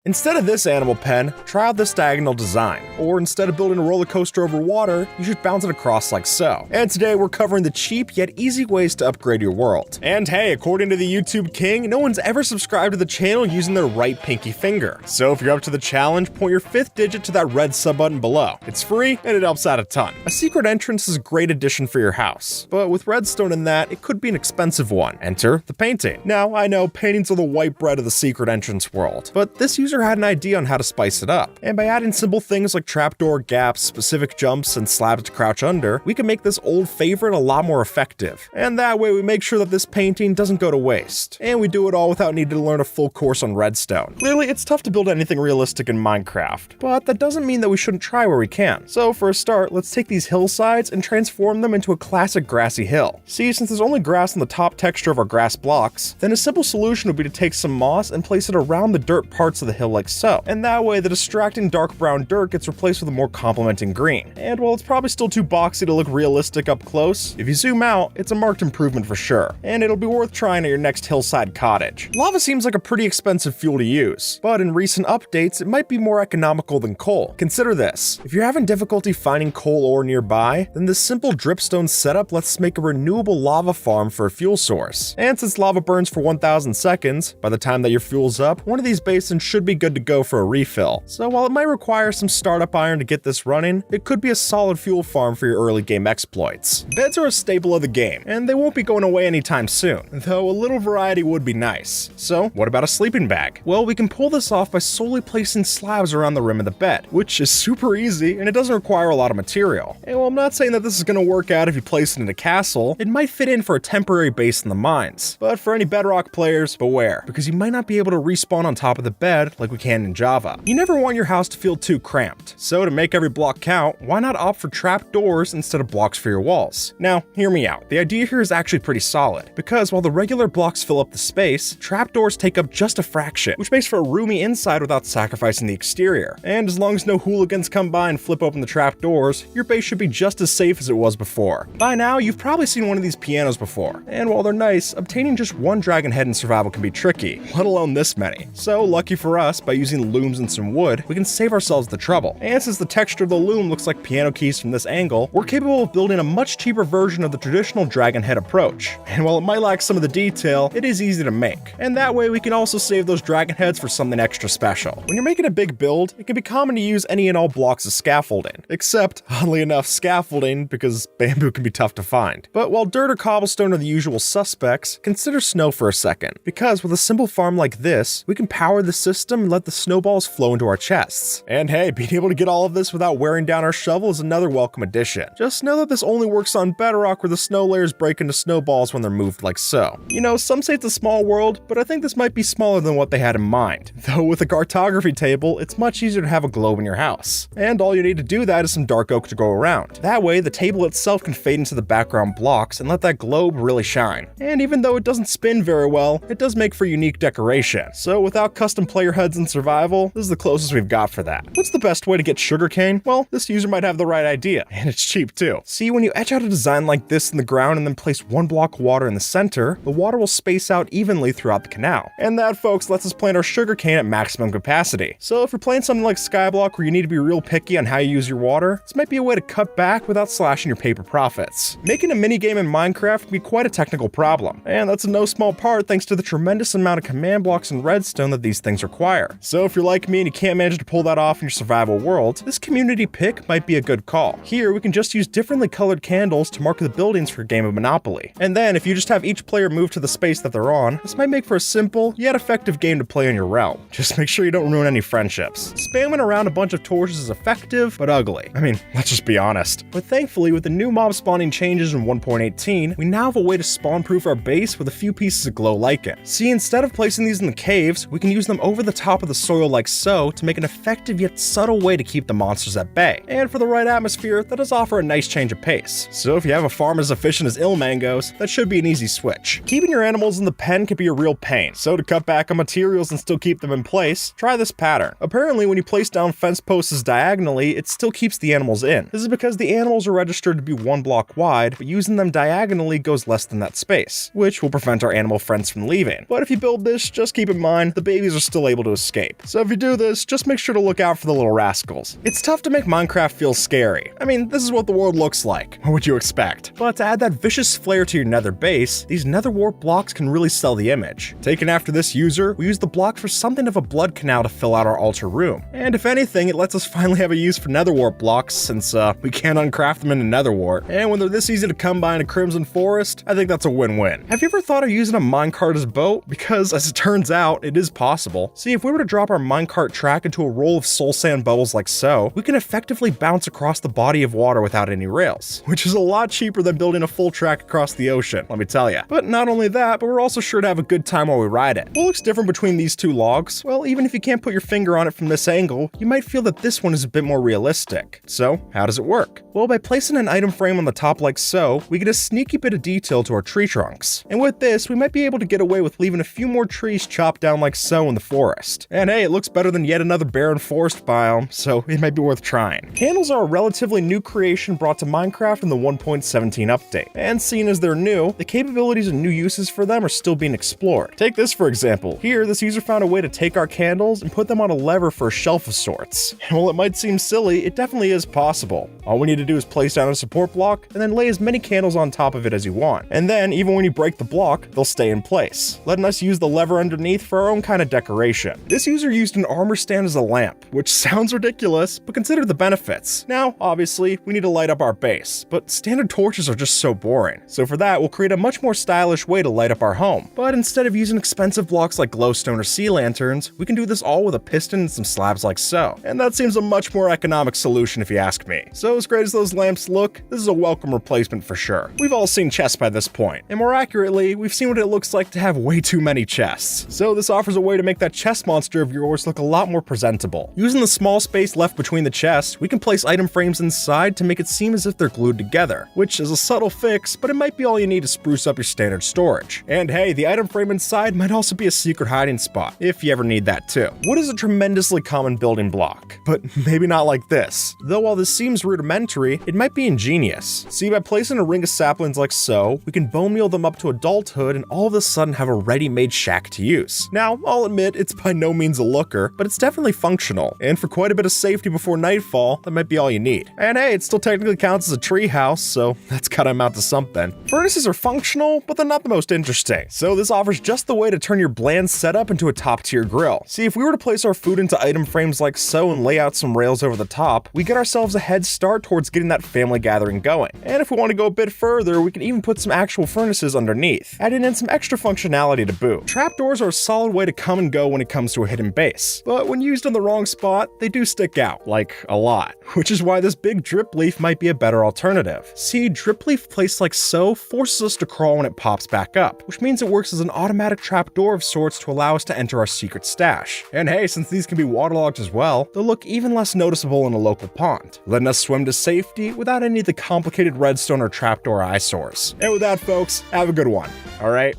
Instead of this animal pen, try out this diagonal design. Or instead of building a roller coaster over water, you should bounce it across like so. And today we're covering the cheap yet easy ways to upgrade your world. And hey, according to the YouTube king, no one's ever subscribed to the channel using their right pinky finger. So if you're up to the challenge, point your 5th digit to that red sub button below. It's free and it helps out a ton. A secret entrance is a great addition for your house, but with redstone in that, it could be an expensive one. Enter the painting. Now, I know paintings are the white bread of the secret entrance world, but this user had an idea on how to spice it up. And by adding simple things like trapdoor gaps, specific jumps, and slabs to crouch under, we can make this old favorite a lot more effective. And that way we make sure that this painting doesn't go to waste. And we do it all without needing to learn a full course on redstone. Clearly, it's tough to build anything realistic in Minecraft, but that doesn't mean that we shouldn't try where we can. So for a start, let's take these hillsides and transform them into a classic grassy hill. See, since there's only grass on the top texture of our grass blocks, then a simple solution would be to take some moss and place it around the dirt parts of the hill like so. And that way, the distracting dark brown dirt gets replaced with a more complementing green. And while it's probably still too boxy to look realistic up close, if you zoom out, it's a marked improvement for sure. And it'll be worth trying at your next hillside cottage. Lava seems like a pretty expensive fuel to use, but in recent updates, it might be more economical than coal. Consider this. If you're having difficulty finding coal ore nearby, then this simple dripstone setup lets us make a renewable lava farm for a fuel source. And since lava burns for 1,000 seconds, by the time that your fuel's up, one of these basins should be good to go for a refill. So while it might require some startup iron to get this running, it could be a solid fuel farm for your early game exploits. Beds are a staple of the game, and they won't be going away anytime soon, though a little variety would be nice. So what about a sleeping bag? Well, we can pull this off by solely placing slabs around the rim of the bed, which is super easy and it doesn't require a lot of material. And while I'm not saying that this is going to work out if you place it in a castle, it might fit in for a temporary base in the mines. But for any Bedrock players, beware, because you might not be able to respawn on top of the bed like we can in Java. You never want your house to feel too cramped, so to make every block count, why not opt for trap doors instead of blocks for your walls? Now, hear me out. The idea here is actually pretty solid, because while the regular blocks fill up the space, trapdoors take up just a fraction, which makes for a roomy inside without sacrificing the exterior. And as long as no hooligans come by and flip open the trapdoors, your base should be just as safe as it was before. By now, you've probably seen one of these pianos before, and while they're nice, obtaining just one dragon head in survival can be tricky, let alone this many. So lucky for us, by using looms and some wood, we can save ourselves the trouble. And since the texture of the loom looks like piano keys from this angle, we're capable of building a much cheaper version of the traditional dragon head approach. And while it might lack some of the detail, it is easy to make. And that way we can also save those dragon heads for something extra special. When you're making a big build, it can be common to use any and all blocks of scaffolding. Except, oddly enough, scaffolding, because bamboo can be tough to find. But while dirt or cobblestone are the usual suspects, consider snow for a second. Because with a simple farm like this, we can power the system and let the snowballs flow into our chests. And hey, being able to get all of this without wearing down our shovel is another welcome addition. Just know that this only works on Bedrock where the snow layers break into snowballs when they're moved like so. You know, some say it's a small world, but I think this might be smaller than what they had in mind. Though with a cartography table, it's much easier to have a globe in your house. And all you need to do that is some dark oak to go around. That way, the table itself can fade into the background blocks and let that globe really shine. And even though it doesn't spin very well, it does make for unique decoration. So without custom player heads in survival, this is the closest we've got for that. What's the best way to get sugarcane? Well, this user might have the right idea, and it's cheap too. See, when you etch out a design like this in the ground and then place one block of water in the center, the water will space out evenly throughout the canal. And that, folks, lets us plant our sugarcane at maximum capacity. So if you're playing something like Skyblock where you need to be real picky on how you use your water, this might be a way to cut back without slashing your paper profits. Making a minigame in Minecraft can be quite a technical problem, and that's in no small part thanks to the tremendous amount of command blocks and redstone that these things require. So if you're like me and you can't manage to pull that off in your survival world, this community pick might be a good call. Here, we can just use differently colored candles to mark the buildings for a game of Monopoly. And then, if you just have each player move to the space that they're on, this might make for a simple, yet effective game to play on your realm. Just make sure you don't ruin any friendships. Spamming around a bunch of torches is effective, but ugly. I mean, let's just be honest. But thankfully, with the new mob spawning changes in 1.18, we now have a way to spawn-proof our base with a few pieces of glow lichen. See, instead of placing these in the caves, we can use them over the top of the soil like so to make an effective yet subtle way to keep the monsters at bay. And for the right atmosphere, that does offer a nice change of pace. So if you have a farm as efficient as Ilmangos, that should be an easy switch. Keeping your animals in the pen can be a real pain, so to cut back on materials and still keep them in place, try this pattern. Apparently, when you place down fence posts diagonally, it still keeps the animals in. This is because the animals are registered to be one block wide, but using them diagonally goes less than that space, which will prevent our animal friends from leaving. But if you build this, just keep in mind, the babies are still able to escape. So if you do this, just make sure to look out for the little rascals. It's tough to make Minecraft feel scary. I mean, this is what the world looks like. What would you expect? But to add that vicious flair to your nether base, these nether wart blocks can really sell the image. Taken after this user, we use the block for something of a blood canal to fill out our altar room. And if anything, it lets us finally have a use for nether wart blocks since we can't uncraft them in a nether wart. And when they're this easy to come by in a crimson forest, I think that's a win-win. Have you ever thought of using a minecart as a boat? Because as it turns out, it is possible. See, if we were to drop our minecart track into a roll of soul sand bubbles like so, we can effectively bounce across the body of water without any rails, which is a lot cheaper than building a full track across the ocean, let me tell you. But not only that, but we're also sure to have a good time while we ride it. What looks different between these two logs? Well, even if you can't put your finger on it from this angle, you might feel that this one is a bit more realistic. So, how does it work? Well, by placing an item frame on the top like so, we get a sneaky bit of detail to our tree trunks. And with this, we might be able to get away with leaving a few more trees chopped down like so in the forest. And hey, it looks better than yet another barren forest biome, so it might be worth trying. Candles are a relatively new creation brought to Minecraft in the 1.17 update. And seeing as they're new, the capabilities and new uses for them are still being explored. Take this for example. Here, this user found a way to take our candles and put them on a lever for a shelf of sorts. And while it might seem silly, it definitely is possible. All we need to do is place down a support block and then lay as many candles on top of it as you want. And then, even when you break the block, they'll stay in place, letting us use the lever underneath for our own kind of decoration. This user used an armor stand as a lamp, which sounds ridiculous, but consider the benefits. Now, obviously, we need to light up our base, but standard torches are just so boring. So for that, we'll create a much more stylish way to light up our home. But instead of using expensive blocks like glowstone or sea lanterns, we can do this all with a piston and some slabs like so. And that seems a much more economic solution if you ask me. So as great as those lamps look, this is a welcome replacement for sure. We've all seen chests by this point, and more accurately, we've seen what it looks like to have way too many chests. So this offers a way to make that chest monster of yours look a lot more presentable. Using the small space left between the chests, we can place item frames inside to make it seem as if they're glued together, which is a subtle fix, but it might be all you need to spruce up your standard storage. And hey, the item frame inside might also be a secret hiding spot, if you ever need that too. Wood is a tremendously common building block, but maybe not like this. Though while this seems rudimentary, it might be ingenious. See, by placing a ring of saplings like so, we can bone meal them up to adulthood and all of a sudden have a ready-made shack to use. Now, I'll admit it's by no means a looker, but it's definitely functional, and for quite a bit of safety before nightfall, that might be all you need. And hey, it still technically counts as a tree house, so that's gotta amount to something. Furnaces are functional, but they're not the most interesting, so this offers just the way to turn your bland setup into a top-tier grill. See, if we were to place our food into item frames like so and lay out some rails over the top, we get ourselves a head start towards getting that family gathering going. And if we want to go a bit further, we can even put some actual furnaces underneath, adding in some extra functionality to boot. Trapdoors are a solid way to come and go when it comes to a hidden base, but when used in the wrong spot, they do stick out, like a lot, which is why this big drip leaf might be a better alternative. See, drip leaf placed like so forces us to crawl when it pops back up, which means it works as an automatic trapdoor of sorts to allow us to enter our secret stash. And hey, since these can be waterlogged as well, they'll look even less noticeable in a local pond, letting us swim to safety without any of the complicated redstone or trapdoor eyesores. And with that, folks, have a good one. All right.